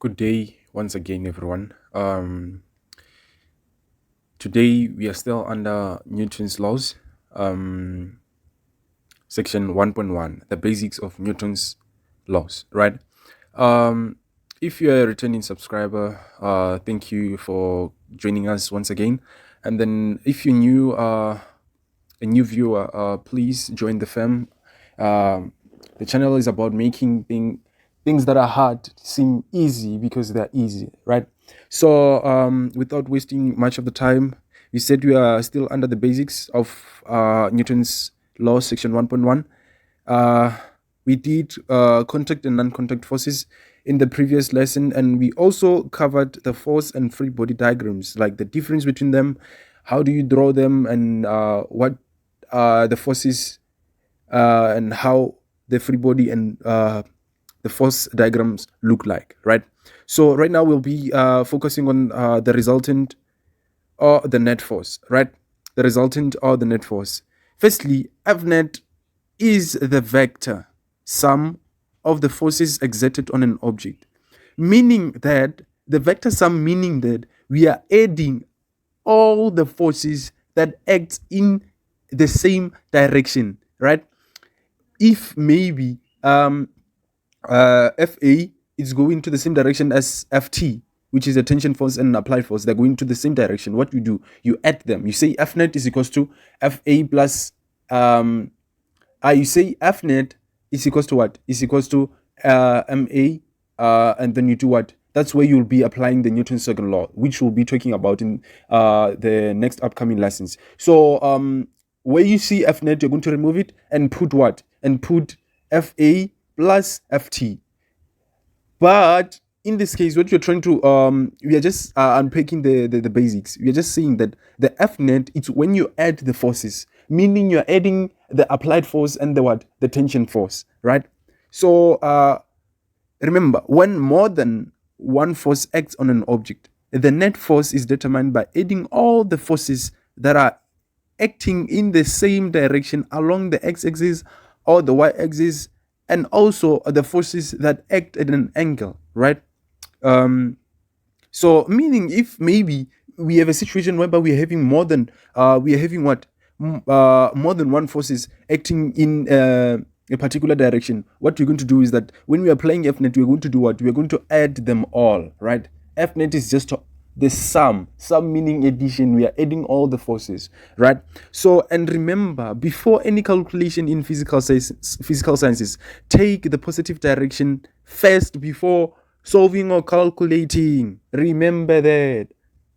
Good day once again, everyone. Today we are still under Newton's laws, section 1.1, the basics of Newton's laws, right? Um, if you're a returning subscriber, thank you for joining us once again. And then if you're a new viewer, please join the fam. The channel is about making things that are hard seem easy because they're easy, right? So, without wasting much of the time, we said we are still under the basics of Newton's law, section 1.1. We did contact and non-contact forces in the previous lesson, and we also covered the force and free body diagrams, like the difference between them, how do you draw them, and what the forces and how the free body and the force diagrams look like, right? So right now we'll be focusing on the resultant or the net force, right? The resultant or the net force. Firstly, F net is the vector sum of the forces exerted on an object, meaning that the vector sum meaning that we are adding all the forces that act in the same direction, right? If maybe FA is going to the same direction as FT, which is a tension force and an applied force, they're going to the same direction. What you do, you add them. You say F net is equals to FA plus you say F net is equals to what? Is equals to MA, and then you do what? That's where you'll be applying the Newton's second law, which we'll be talking about in the next upcoming lessons. So where you see F net, you're going to remove it and put what? And put FA plus FT. But in this case, what you're trying to we are just unpacking the basics. We are just saying that the F net, it's when you add the forces, meaning you're adding the applied force and the what? The tension force, right? So remember, when more than one force acts on an object, the net force is determined by adding all the forces that are acting in the same direction along the x-axis or the y-axis, and also the forces that act at an angle, right? So meaning if maybe we have a situation whereby we are having more than more than one forces acting in a particular direction, what we're going to do is that when we are playing fnet, we're going to do what? We're going to add them all, right? Fnet is just the sum meaning addition. We are adding all the forces, right? So, and remember, before any calculation in physical sciences, take the positive direction first before solving or calculating. Remember that,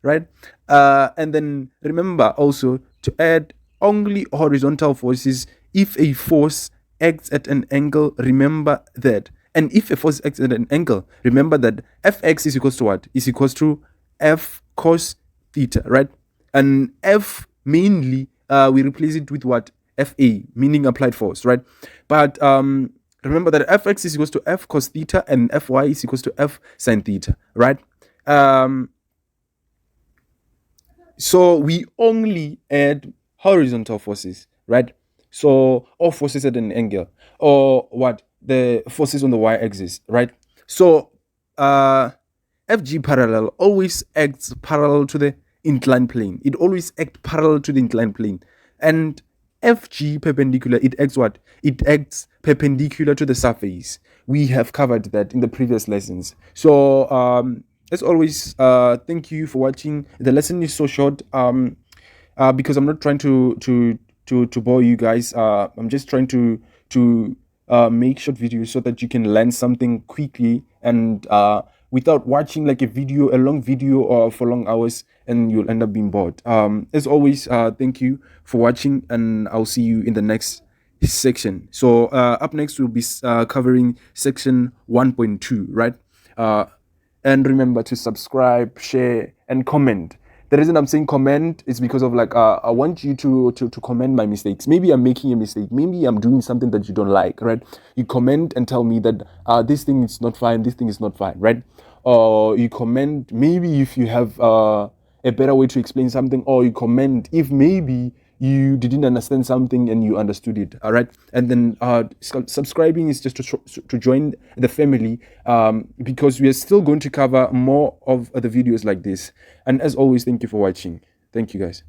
right? And then remember also to add only horizontal forces if a force acts at an angle. Remember that. And if a force acts at an angle, remember that Fx is equals to what? Is equals to F cos theta, right? And F mainly, we replace it with what? Fa, meaning applied force, right? But remember that Fx is equals to F cos theta and Fy is equals to F sin theta, right? So we only add horizontal forces, right? So all forces at an angle, or what? The forces on the y-axis, right? So FG parallel always acts parallel to the inclined plane. It always acts parallel to the inclined plane. And FG perpendicular, it acts what? It acts perpendicular to the surface. We have covered that in the previous lessons. So as always, thank you for watching. The lesson is so short because I'm not trying to bore you guys. I'm just trying to make short videos so that you can learn something quickly and without watching like a long video or for long hours, and you'll end up being bored. As always, thank you for watching, and I'll see you in the next section. So up next we'll be covering section 1.2, right? And remember to subscribe, share, and comment. The reason I'm saying comment is because of like I want you to comment my mistakes. Maybe I'm making a mistake. Maybe I'm doing something that you don't like, right? You comment and tell me that this thing is not fine, this thing is not fine, right? Or you comment maybe if you have a better way to explain something, or you comment if maybe you didn't understand something and you understood it. All right. And then subscribing is just to join the family, because we are still going to cover more of the videos like this. And as always, thank you for watching. Thank you, guys.